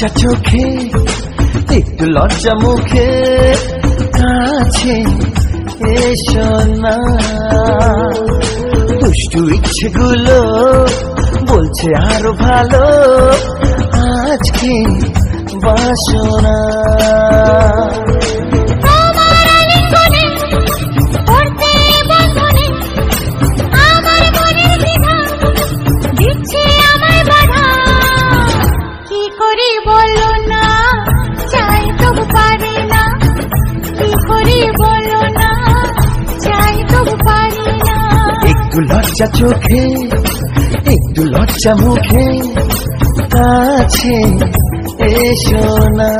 লজ্জা চোখে একটু লজ্জা মুখে কাছে এসো না। দুষ্টু ইচ্ছেগুলো বলছে আরো ভালো আজকে বাসনা। একটু লজ্জা চোখে একটু লজ্জা মুখে কাছে এসো না।